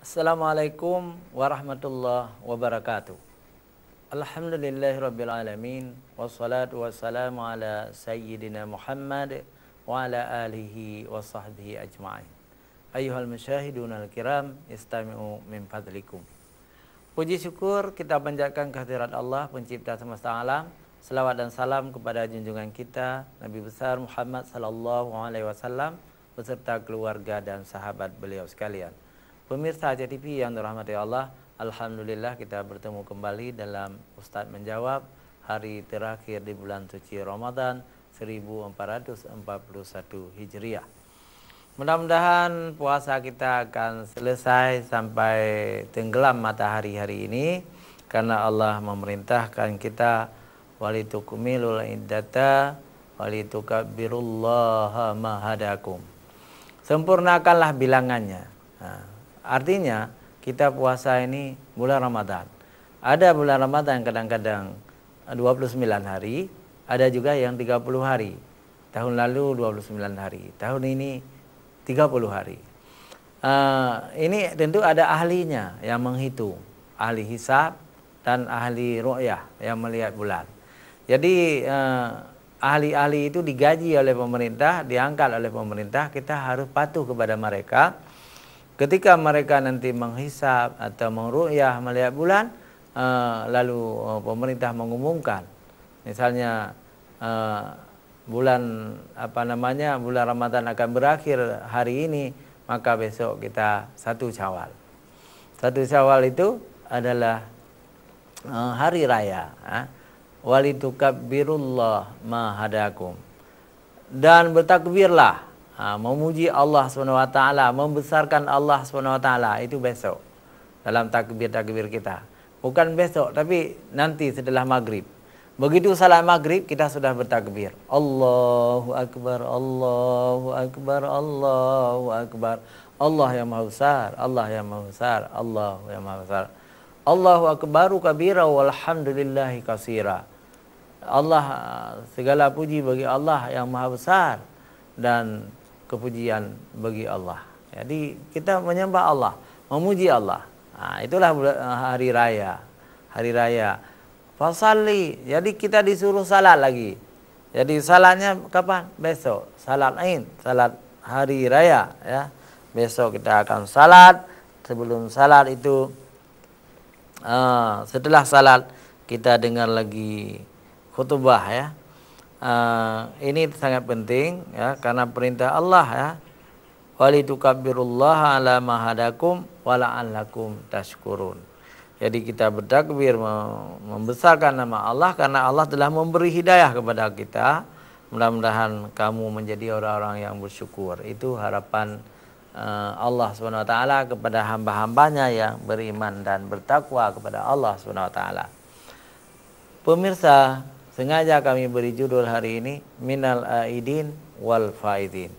Assalamualaikum warahmatullahi wabarakatuh. Alhamdulillahirabbil alamin wassalatu wassalamu ala sayyidina Muhammad wa ala alihi wa sahbihi ajma'in. Ayyuhal musyahidunal kiram, istami'u min fadlikum. Puji syukur kita panjatkan kehadirat Allah pencipta semesta alam. Selawat dan salam kepada junjungan kita Nabi besar Muhammad sallallahu alaihi wasallam beserta keluarga dan sahabat beliau sekalian. Pemirsa ACTV yang dirahmati Allah, alhamdulillah kita bertemu kembali dalam Ustadz Menjawab hari terakhir di bulan suci Ramadan 1441 Hijriah. Mudah-mudahan puasa kita akan selesai sampai tenggelam matahari hari ini, karena Allah memerintahkan kita walitukmilul iddata walitukabbirullaha ma hadakum. Sempurnakanlah bilangannya. Artinya kita puasa ini bulan Ramadan. Ada bulan Ramadan kadang-kadang 29 hari, ada juga yang 30 hari. Tahun lalu 29 hari, tahun ini 30 hari. Ini tentu ada ahlinya yang menghitung, ahli hisab dan ahli ru'yah yang melihat bulan. Jadi ahli-ahli itu digaji oleh pemerintah, diangkat oleh pemerintah, kita harus patuh kepada mereka. Ketika mereka nanti menghisab atau meru'yah melihat bulan, lalu pemerintah mengumumkan, misalnya bulan Ramadan akan berakhir hari ini, maka besok kita 1 Syawal. 1 Syawal itu adalah hari raya. Walitukabbirullaha ma hadakum. Dan bertakbirlah, memuji Allah SWT, membesarkan Allah SWT, itu besok dalam takbir-takbir kita. Bukan besok, tapi nanti setelah maghrib. Begitu salat maghrib kita sudah bertakbir. Allahu Akbar, Allahu Akbar, Allahu Akbar. Allah yang maha besar, Allah yang maha besar, Allah yang maha besar. Allahu Akbaru kabira walhamdulillahi kasira. Allah, segala puji bagi Allah yang maha besar dan kepujian bagi Allah. Jadi kita menyembah Allah, memuji Allah. Itulah hari raya. Hari raya. Fasalli. Jadi kita disuruh salat lagi. Jadi salatnya kapan? Besok. Salat Aid, salat hari raya, ya. Besok kita akan salat. Sebelum salat itu, setelah salat kita dengar lagi khutbah, ya. Ini sangat penting, ya, karena perintah Allah, ya, walitukabbirullaha ala ma hadakum wa la'allakum tashkurun. Jadi kita bertakbir, membesarkan nama Allah karena Allah telah memberi hidayah kepada kita. Mudah-mudahan kamu menjadi orang-orang yang bersyukur. Itu harapan Allah SWT kepada hamba-hambanya yang beriman dan bertakwa kepada Allah SWT. Pemirsa, sengaja kami beri judul hari ini Minal Aidin wal Faidin.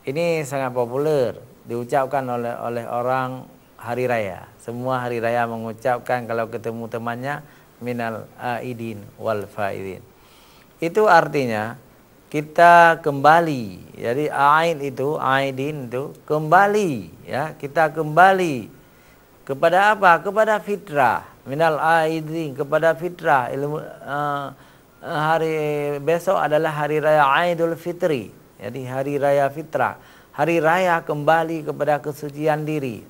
Ini sangat populer diucapkan oleh orang hari raya. Semua hari raya mengucapkan kalau ketemu temannya Minal Aidin wal Faidin. Itu artinya kita kembali. Jadi Aidin itu kembali, ya. Kita kembali kepada apa? Kepada fitrah. Minal Aidin, kepada fitrah. Hari besok adalah hari raya Aidul Fitri. Jadi hari raya fitrah, hari raya kembali kepada kesucian diri.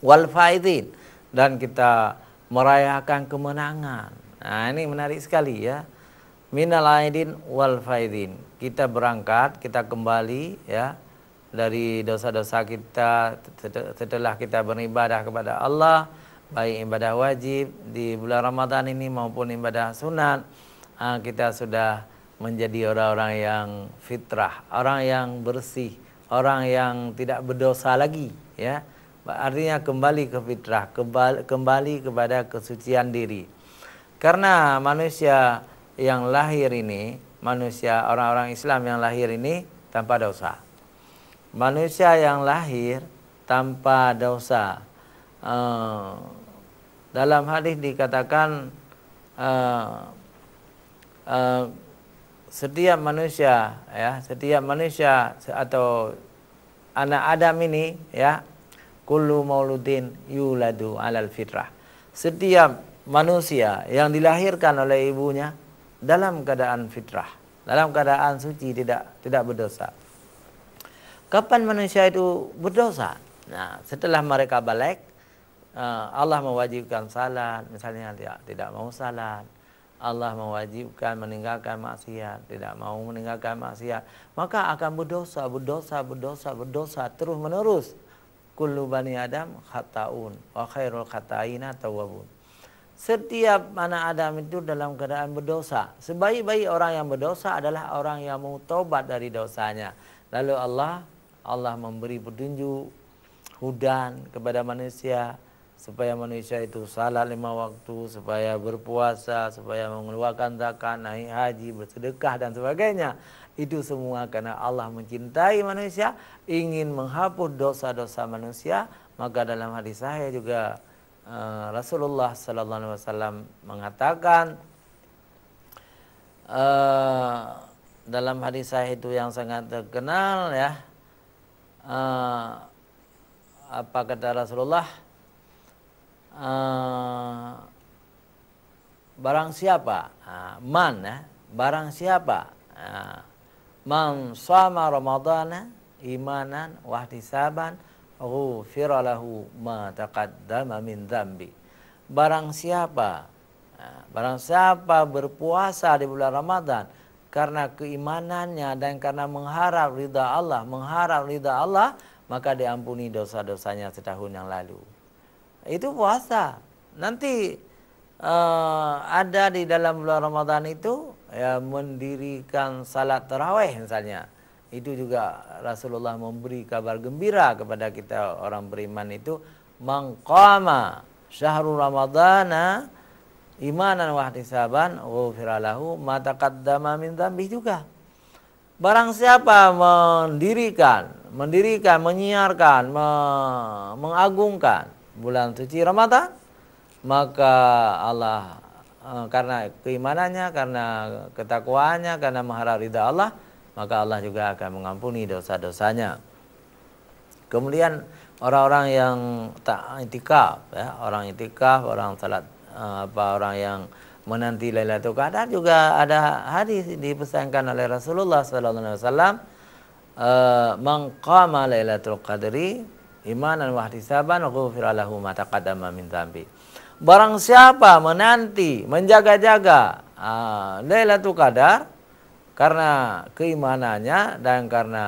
Wal faidin, dan kita merayakan kemenangan. Nah, ini menarik sekali, ya. Minal aidin wal faidin. Kita berangkat, kita kembali, ya, dari dosa-dosa kita setelah kita beribadah kepada Allah, baik ibadah wajib di bulan Ramadan ini maupun ibadah sunat. Kita sudah menjadi orang-orang yang fitrah, orang yang bersih, orang yang tidak berdosa lagi, ya. Artinya kembali ke fitrah, kembali kepada kesucian diri. Karena manusia yang lahir ini, manusia orang-orang Islam yang lahir ini tanpa dosa. Manusia yang lahir tanpa dosa. Dalam hadis dikatakan setiap manusia, ya, setiap manusia atau anak Adam ini, ya, kullu mauludin yuladu alal fitrah. Setiap manusia yang dilahirkan oleh ibunya dalam keadaan fitrah, dalam keadaan suci, tidak berdosa. Kapan manusia itu berdosa? Nah, setelah mereka balik, Allah mewajibkan salat, misalnya tidak mau salat. Allah mewajibkan meninggalkan maksiat, tidak mau meninggalkan maksiat, maka akan berdosa terus menerus. Kullu bani Adam khata'un wa khairul khata'ina tawwabun. Setiap anak Adam itu dalam keadaan berdosa. Sebaik-baik orang yang berdosa adalah orang yang mau taubat dari dosanya. Lalu Allah memberi petunjuk hudan kepada manusia, supaya manusia itu salat 5 waktu, supaya berpuasa, supaya mengeluarkan zakat, naik haji, bersedekah dan sebagainya. Itu semua karena Allah mencintai manusia, ingin menghapus dosa-dosa manusia. Maka dalam hadis sahih juga Rasulullah sallallahu alaihi wasallam mengatakan, dalam hadis sahih itu yang sangat terkenal ya, apa kata Rasulullah? Barang siapa barang siapa man shama ramadhana imanan wa ihtisaban ghufira lahu ma taqaddama min dzambi. Barang siapa berpuasa di bulan Ramadan karena keimanannya dan karena mengharap ridha Allah, maka diampuni dosa-dosanya setahun yang lalu. Itu puasa. Nanti ada di dalam bulan Ramadan itu ya, mendirikan salat tarawih misalnya. Itu juga Rasulullah memberi kabar gembira kepada kita orang beriman itu, maqama syahrul ramadhana imanan wa ihtisaban ghufira lahu ma taqaddama min dzambi juga. Barang siapa mendirikan, menyiarkan, mengagungkan bulan suci Ramadan, maka Allah karena keimanannya, karena ketakwaannya, karena mengharap ridha Allah, maka Allah juga akan mengampuni dosa-dosanya. Kemudian orang-orang yang tak itikaf, ya, orang itikaf, orang salat orang yang menanti Lailatul Qadar, juga ada hadis dipesankan oleh Rasulullah sallallahu alaihi wasallam, man qama Lailatul Qadri imanan wa ihtisaban ghufira lahu ma taqaddama min dzambi. Barang siapa menanti, menjaga-jaga Lailatul Qadar karena keimanannya dan karena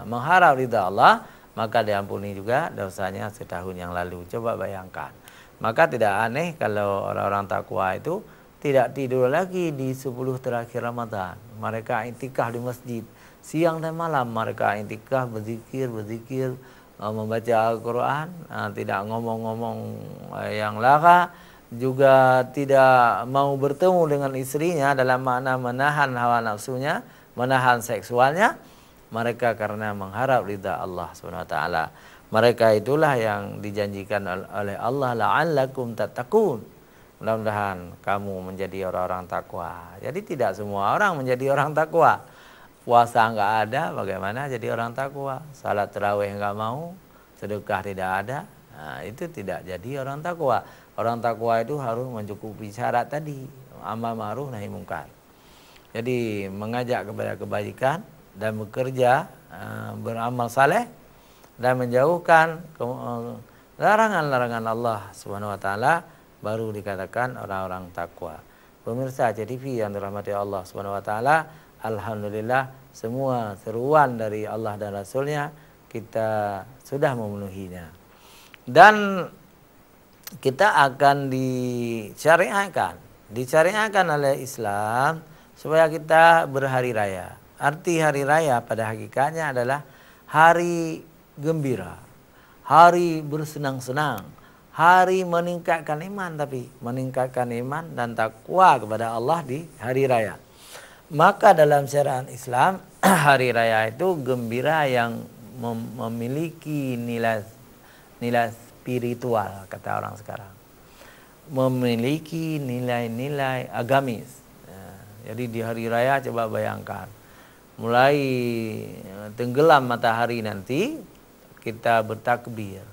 mengharap ridha Allah, maka diampuni juga dosanya setahun yang lalu. Coba bayangkan. Maka tidak aneh kalau orang-orang takwa itu tidak tidur lagi di 10 terakhir Ramadan. Mereka iktikaf di masjid siang dan malam. Mereka iktikaf berzikir, membaca Al-Quran, tidak ngomong-ngomong yang lara, juga tidak mau bertemu dengan istrinya dalam makna menahan hawa nafsunya, menahan seksualnya. Mereka karena mengharap ridha Allah SWT. Mereka itulah yang dijanjikan oleh Allah, la'allakum tattaqun. Mudah-mudahan kamu menjadi orang-orang takwa. Jadi tidak semua orang menjadi orang takwa. Puasa enggak ada, bagaimana jadi orang takwa? Salat tarawih enggak mau, sedekah tidak ada. Nah, itu tidak jadi orang takwa. Orang takwa itu harus mencukupi syarat tadi, amar ma'ruf nahi munkar. Jadi mengajak kepada kebaikan dan bekerja, beramal saleh dan menjauhkan larangan-larangan Allah Subhanahu wa taala, baru dikatakan orang-orang takwa. Pemirsa CTV yang dirahmati Allah Subhanahu wa taala, alhamdulillah semua seruan dari Allah dan Rasulnya kita sudah memenuhinya. Dan kita akan disyariatkan oleh Islam supaya kita berhari raya. Arti hari raya pada hakikatnya adalah hari gembira, hari bersenang-senang, hari meningkatkan iman, tapi meningkatkan iman dan takwa kepada Allah di hari raya. Maka dalam syariat Islam, hari raya itu gembira yang memiliki nilai spiritual, kata orang sekarang. Memiliki nilai-nilai agamis. Jadi di hari raya coba bayangkan, mulai tenggelam matahari nanti kita bertakbir.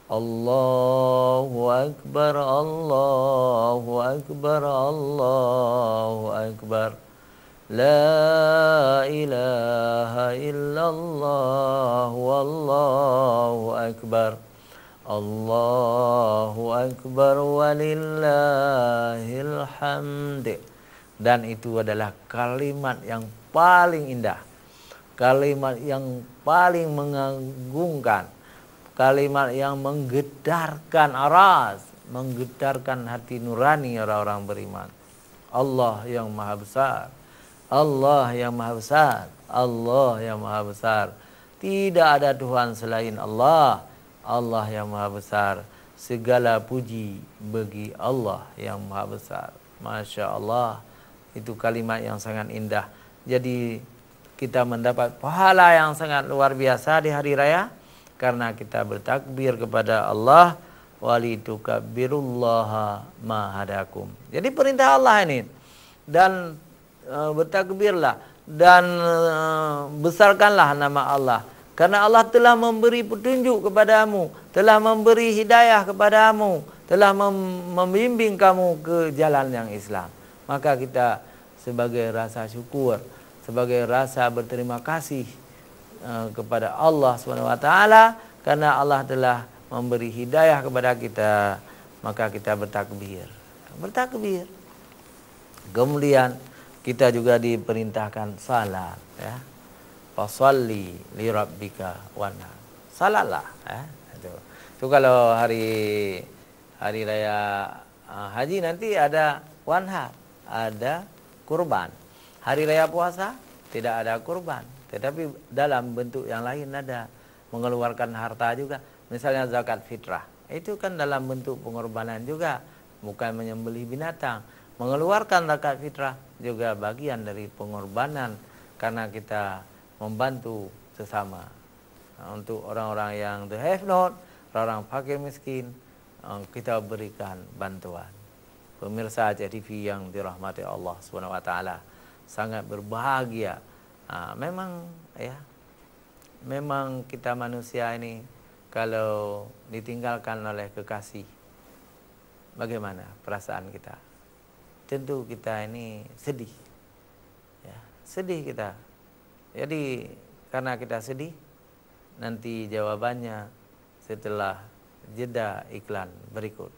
Allahu Akbar, Allahu Akbar, Allahu Akbar. La ilaha illallah, wallahu akbar. Allahu Akbar walillahil hamd. Dan itu adalah kalimat yang paling indah, kalimat yang paling mengagungkan, kalimat yang menggetarkan aras, menggetarkan hati nurani orang-orang beriman. Allah yang maha besar, Allah yang maha besar, Allah yang maha besar. Tidak ada Tuhan selain Allah. Allah yang maha besar. Segala puji bagi Allah yang maha besar. Masya Allah. Itu kalimat yang sangat indah. Jadi kita mendapat pahala yang sangat luar biasa di hari raya karena kita bertakbir kepada Allah, walitukabbirullaha ma hadakum. Jadi perintah Allah ini. Dan bertakbirlah dan besarkanlah nama Allah. Karena Allah telah memberi petunjuk kepadamu, telah memberi hidayah kepadamu, telah membimbing kamu ke jalan yang Islam. Maka kita sebagai rasa syukur, sebagai rasa berterima kasih kepada Allah SWT, karena Allah telah memberi hidayah kepada kita, maka kita bertakbir. Bertakbir. Kemudian kita juga diperintahkan salat, ya. Fasholli li rabbika wanhar. Salatlah, ya. Itu kalau hari raya haji nanti ada wanhar, ada kurban. Hari raya puasa tidak ada kurban, tetapi dalam bentuk yang lain ada mengeluarkan harta juga. Misalnya zakat fitrah, itu kan dalam bentuk pengorbanan juga, bukan menyembelih binatang. Mengeluarkan zakat fitrah juga bagian dari pengorbanan karena kita membantu sesama. Untuk orang-orang yang the have not, orang fakir miskin, kita berikan bantuan. Pemirsa TV yang dirahmati Allah SWT, sangat berbahagia. Memang ya, memang kita manusia ini kalau ditinggalkan oleh kekasih, bagaimana perasaan kita? Tentu kita ini sedih, ya, sedih kita. Jadi karena kita sedih, nanti jawabannya setelah jeda iklan berikut.